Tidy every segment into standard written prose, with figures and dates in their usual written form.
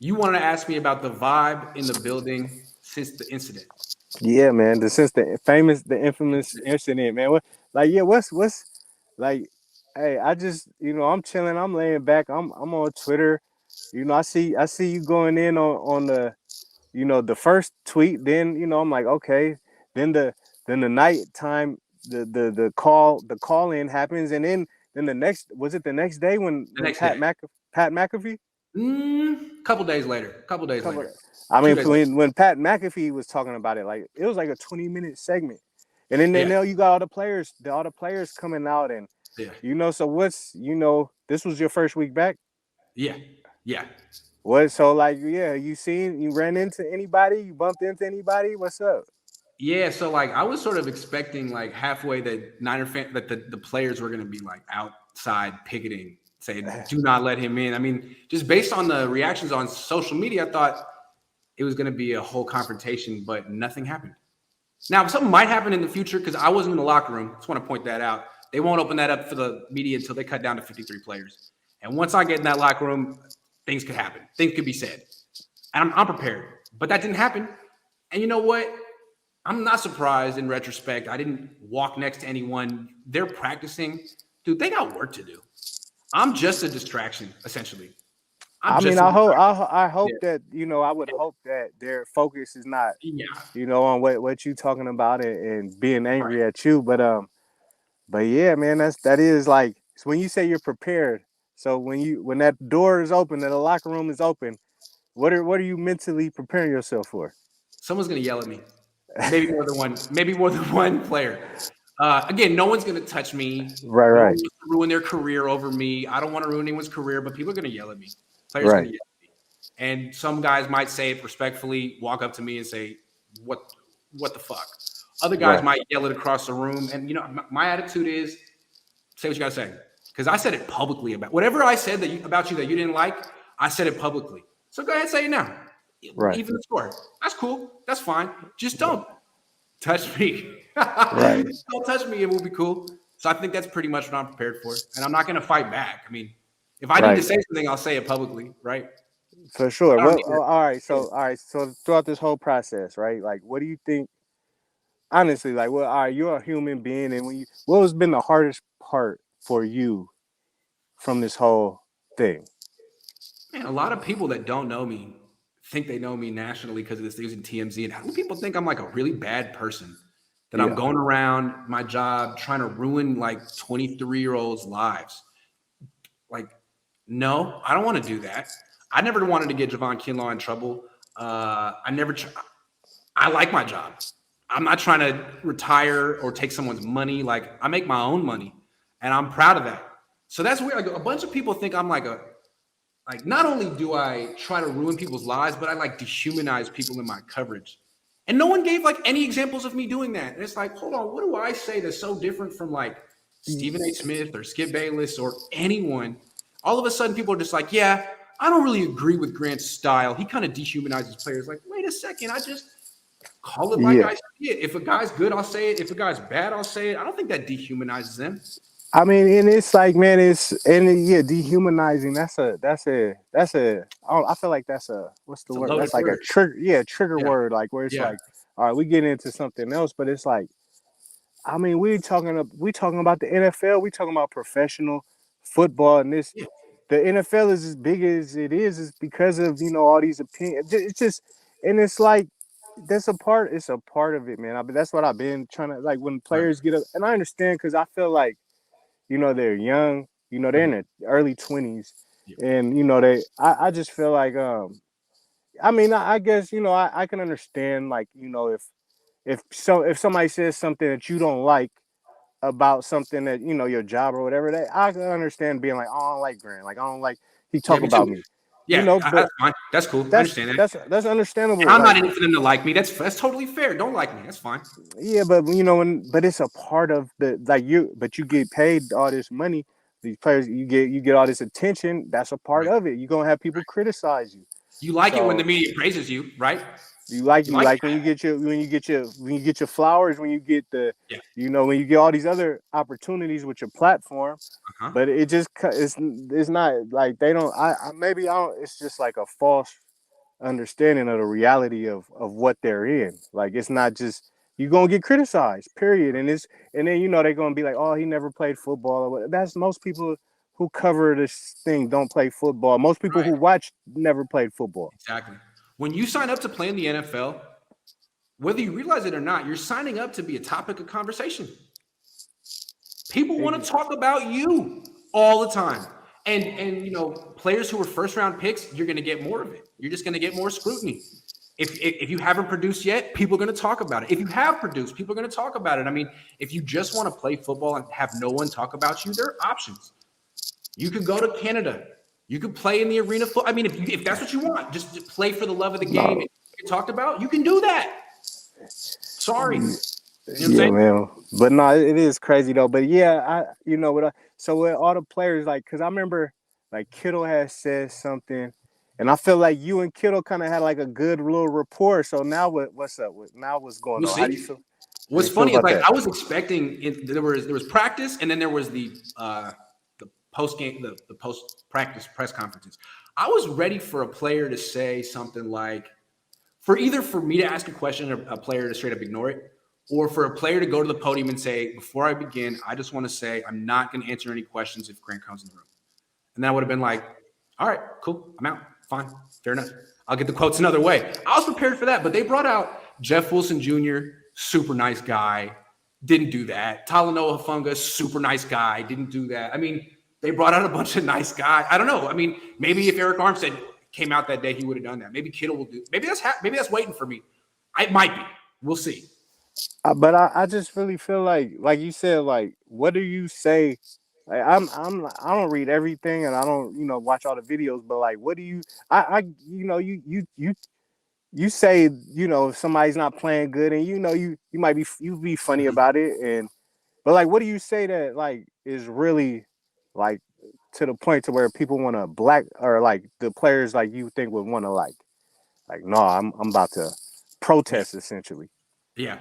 You wanted to ask me about the vibe in the building since the incident. Yeah, man. The infamous incident, man. What's like? Hey, I just, I'm chilling. I'm laying back. I'm on Twitter. I see you going in on the first tweet. Then, I'm like, okay. Then the nighttime, the call in happens, and then the next day The when next day. Pat McAfee. Couple days later. Couple days Couple. later. I Two mean, days later. when Pat McAfee was talking about it, like it was like a 20-minute segment, and then Yeah. now you got all the players coming out, and Yeah. so this was your first week back. Yeah. Yeah. What so like yeah, you ran into anybody, you bumped into anybody? What's up? Yeah, so like I was sort of expecting like halfway that the players were gonna be like outside picketing, saying, do not let him in. I mean, just based on the reactions on social media, I thought it was gonna be a whole confrontation, but nothing happened. Now something might happen in the future because I wasn't in the locker room. Just want to point that out. They won't open that up for the media until they cut down to 53 players. And once I get in that locker room, things could happen. Things could be said. And I'm prepared. But that didn't happen. And you know what? I'm not surprised in retrospect. I didn't walk next to anyone. They're practicing. Dude, they got work to do. I'm just a distraction, essentially. I'm I mean, just a I hope distraction. I hope Yeah. that I would hope that their focus is not Yeah. on what you talking about and being Right. angry at you, but yeah, man, that is like it's when you say you're prepared. So when that door is open and the locker room is open, what are you mentally preparing yourself for? Someone's gonna yell at me. Maybe more than one. Maybe more than one player. Again, no one's gonna touch me. Right, No one right, wants to ruin their career over me. I don't want to ruin anyone's career, but people are gonna yell at me. Players are gonna right, yell at me. And some guys might say it respectfully, walk up to me and say, "What, what the fuck?" Other guys right. might yell it across the room. And my attitude is, say what you gotta say, because I said it publicly about whatever I said about you that you didn't like. I said it publicly. So go ahead and say it now. Right. Even the score. That's cool. That's fine. Just don't touch me. Right. Just don't touch me. It will be cool. So I think that's pretty much what I'm prepared for. And I'm not going to fight back. I mean, if I need to Right. say something, I'll say it publicly, right? For sure. I don't What? need to. All right. So throughout this whole process, right? Like, what do you think? Honestly, like, well, all right, you're a human being, and what has been the hardest part for you from this whole thing? Man, a lot of people that don't know me think they know me nationally because of this things in TMZ. And how do people think I'm like a really bad person? That I'm Yeah. going around my job trying to ruin like 23-year-olds' lives. Like, no, I don't want to do that. I never wanted to get Javon Kinlaw in trouble. I never. I like my job. I'm not trying to retire or take someone's money. Like I make my own money, and I'm proud of that. So that's weird. Like a bunch of people think I'm like. Not only do I try to ruin people's lives, but I like dehumanize people in my coverage. And no one gave like any examples of me doing that. And it's like, hold on, what do I say that's so different from like Stephen A. Smith or Skip Bayless or anyone? All of a sudden, people are just like, yeah, I don't really agree with Grant's style. He kind of dehumanizes players. Like, wait a second, I just call it like Yeah. I see it. If a guy's good, I'll say it. If a guy's bad, I'll say it. I don't think that dehumanizes them. I mean, and it's like, man, yeah, dehumanizing. I feel like that's a what's the It's a word? loaded That's like a word. trigger, yeah, trigger Yeah, word. Like where it's yeah, like, all right, we get into something else, but it's like, I mean, we talking about the NFL, we talking about professional football, and yeah. the NFL is as big as it is because of all these opinions. It's just, and it's like it's a part of it, man. That's what I've been trying to like when Right. players get up, and I understand because I feel like they're young, they're in Mhm. their early 20s, Yeah. and I just feel like I mean I guess I can understand like if somebody says something that you don't like about something that your job or whatever, that I can understand being like, oh, I don't like Grant, like I don't like he Yeah, talk me too. about me, Yeah, but that's fine. That's cool. I that's understand that. that's that's And understandable, I'm not like in it for them to like me. That's totally fair. Don't like me. That's fine. yeah, but it's a part of the like but you get paid all this money, these players, you get all this attention, that's a part Right. of it. You're gonna have people criticize you. You like it when the So media praises you, right? you like You you like like that. when you get your flowers, when you get Yeah. when you get all these other opportunities with your platform. Uh-huh. But it's not like they don't. Maybe I don't. It's just like a false. understanding of the reality of what they're in. Like it's not just you're gonna get criticized, period. And then they're gonna be like, oh, he never played football. Or what. That's most people who cover this thing don't play football. Most people Right. who watch never played football. Exactly. When you sign up to play in the NFL, whether you realize it or not, you're signing up to be a topic of conversation. People want to talk about you all the time. And players who are first round picks, you're going to get more of it. You're just going to get more scrutiny. If you haven't produced yet, people are going to talk about it. If you have produced, people are going to talk about it. I mean, if you just want to play football and have no one talk about you, there are options. You could go to Canada. You could play in the arena. I mean, if that's what you want, just play for the love of the game and get talked about, you can do that. Sorry. You know what I'm Yeah, saying? man. But no, it is crazy though. But yeah, so with all the players, like, cause I remember like Kittle had said something, and I feel like you and Kittle kind of had like a good little rapport. So now what's up? Now what's going We'll on? How do see. you feel? How do What's you feel funny is about like that? I was expecting there was practice and then there was the post game the post practice press conferences. I was ready for a player to say something like for me to ask a question or a player to straight up ignore it, or for a player to go to the podium and say, before I begin, I just want to say I'm not going to answer any questions if Grant comes in the room. And then I would have been like, all right, cool, I'm out. Fine, fair enough. I'll get the quotes another way. I was prepared for that, but they brought out Jeff Wilson Jr., super nice guy, didn't do that. Talanoa Hufanga, super nice guy, didn't do that. I mean, they brought out a bunch of nice guys. I don't know. I mean, maybe if Eric Armstead came out that day, he would have done that. Maybe Kittle will do. Maybe that's waiting for me. It might be. We'll see. But I just really feel like you said, like, what do you say? Like, I don't read everything and I don't watch all the videos, but like, what do you you say if somebody's not playing good and you might be funny Mhm. about it and but like what do you say that like is really like to the point to where people want to black or like the players like you think would want to like no I'm about to Yeah. protest essentially. Yeah.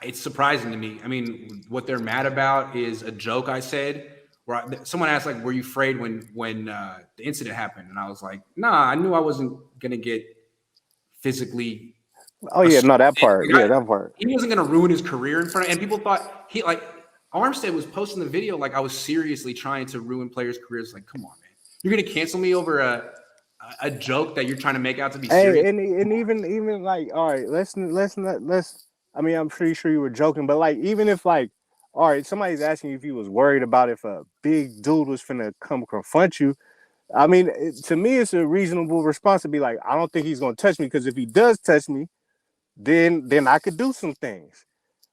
It's surprising to me. I mean, what they're mad about is a joke I said where someone asked, like, were you afraid when the incident happened? And I was like, nah, I knew I wasn't going to get physically Oh yeah, assaulted. no, that part, Like, yeah, that part. he wasn't going to ruin his career in front of, and people thought Armstead was posting the video like I was seriously trying to ruin players' careers. Like, come on, man. You're going to cancel me over a joke that you're trying to make out to be serious? Hey, and even like, all right, let's not let's. I mean, I'm pretty sure you were joking, but like, even if like, all right, somebody's asking you if you was worried about if a big dude was finna come confront you. I mean, to me, it's a reasonable response to be like, I don't think he's gonna touch me because if he does touch me, then I could do some things.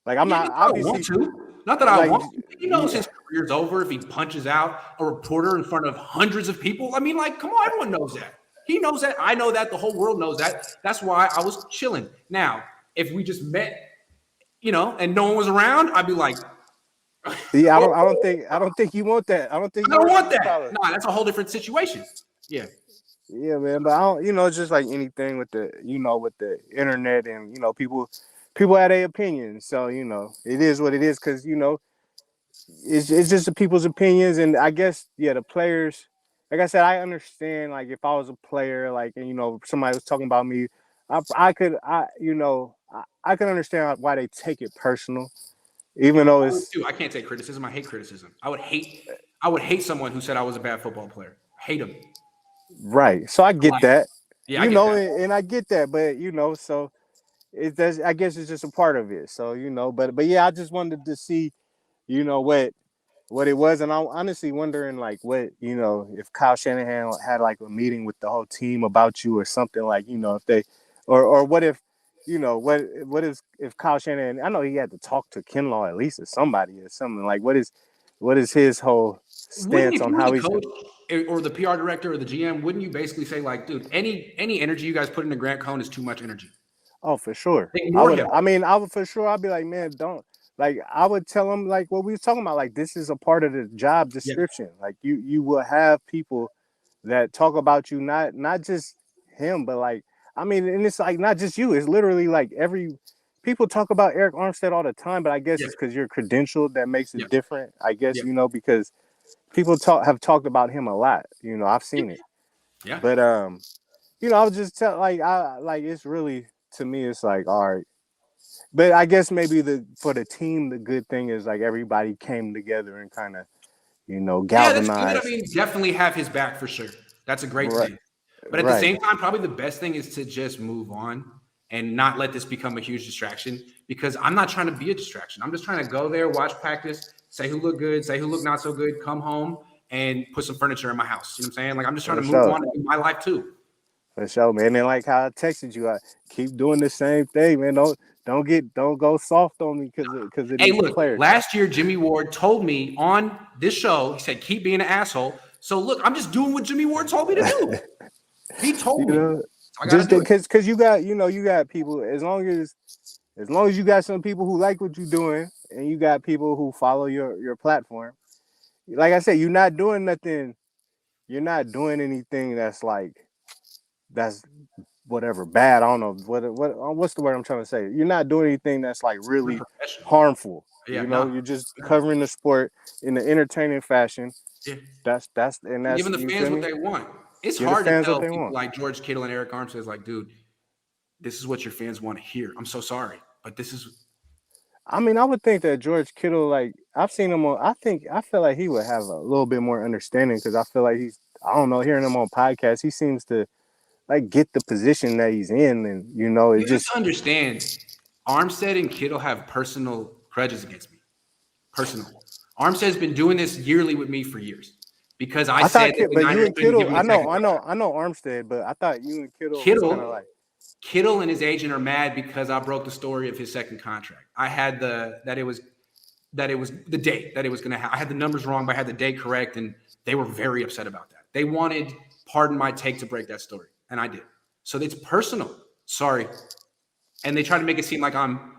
Like I'm Yeah, not not that I want obviously to. Not that I like want to. He knows yeah, his career's over if he punches out a reporter in front of hundreds of people. I mean, like, come on, everyone knows that. He knows that. I know that. The whole world knows that. That's why I was chilling. Now, if we just met, and no one was around, I'd be like, yeah. oh, I don't think you want that. I don't think I you don't want want that that. style. Nah, that's a whole different situation. Yeah. Yeah, man, but I don't, it's just like anything with with the internet and people have their opinions. So it is what it is because it's just the people's opinions, and I guess yeah, the players. Like I said, I understand. Like if I was a player, like and somebody was talking about me, I could I could understand why they take it personal, Yeah, even though I would it's too. I can't take criticism. I hate criticism. I would hate someone who said I was a bad football player. Hate him. right. So I For get life. that, Yeah, I get that. and I get that, but so it does. I guess it's just a part of it. So but yeah, I just wanted to see, what it was, and I'm honestly wondering like what if Kyle Shanahan had like a meeting with the whole team about you or something like if they, or what if what if Kyle Shanahan, I know he had to talk to Kinlaw at least or somebody or something like what is his whole Wouldn't stance if on you were how the he's coach or the PR director or the GM, wouldn't you basically say like, dude, any energy you guys put into Grant Cohn is too much energy. Oh, for sure. Ignore him. I would for sure. I'd be like, man, don't like. I would tell him like what we was talking about. Like, this is a part of the job Yeah, description. Like, you will have people that talk about you, not just him, but like, I mean, and it's like not just you. It's literally like every people talk about Eric Armstead all the time. But I guess yeah, it's because you're credentialed that makes yeah, it different. I guess yeah, because people have talked about him a lot. I've yeah, seen it, yeah. but I was just like it's really to me. It's like all right, but I guess maybe for the team, the good thing is like everybody came together and kind of Yeah, that's good. I galvanized. mean, definitely have his back for sure. That's a great Right, thing. But at the right. same time, probably the best thing is to just move on and not let this become a huge distraction because I'm not trying to be a distraction. I'm just trying to go there, watch practice, say who looked good, say who looked not so good, come home and put some furniture in my house. You know what I'm saying? Like I'm just trying For to move sure. on and do my life too. For sure, man. And like how I texted you, I keep doing the same thing, man. Don't go soft on me because of Hey, these look, players. last year Jimmy Ward told me on this show, he said, keep being an asshole. So look, I'm just doing what Jimmy Ward told me to do. He You told me. know, So I gotta just do it. because you got people as long as you got some people who like what you're doing and you got people who follow your platform. Like I said, you're not doing nothing. You're not doing anything that's whatever bad. I don't know what's the word I'm trying to say. You're not doing anything that's like really Unprofessional. harmful. Yeah, no. You're just covering the sport in an entertaining fashion. Yeah. That's Giving the you fans feel what me? they want. It's Give the hard to fans what tell they people want. like George Kittle and Eric Armstead, like, dude, this is what your fans want to hear. I'm so sorry, but this is I mean, I would think that George Kittle, like I've seen him on. I feel like he would have a little bit more understanding because I feel like I don't know, hearing him on podcasts, he seems to like get the position that he's in, and it you have just. to understand. Armstead and Kittle have personal grudges against me. Personal. Armstead's been doing this yearly with me for years because I I thought, said that the but you Niners and couldn't give Kittle, him a second contract. I know Armstead, but I thought you and Kittle was kind of Kittle, like. Kittle and his agent are mad because I broke the story of his second contract. I had that it was the date that it was going to happen. I had the numbers wrong, but I had the date correct, and they were very upset about that. They wanted, pardon my take, to break that story, and I did. So it's personal. Sorry, and they try to make it seem like I'm,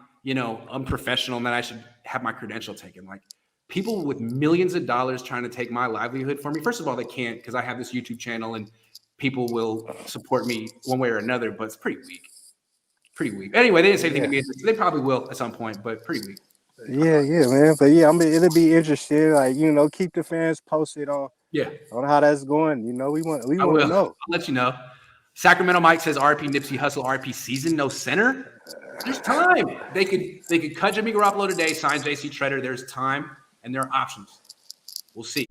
unprofessional and that I should have my credential taken. Like people with millions of dollars trying to take my livelihood from me. First of all, they can't because I have this YouTube channel and people will support me one way or another, but it's pretty weak. Pretty weak. Anyway, they didn't say anything to Yeah, me. So they probably will at some point, but pretty weak. yeah, man. But yeah, I mean, it'll be interesting. Like keep the fans posted Yeah, on how that's going. We I want to will. know. I'll let you know. Sacramento Mike says RP Nipsey Hustle RP season, no center. There's time. They could cut Jimmy Garoppolo today, sign JC Treader. There's time and there are options. We'll see.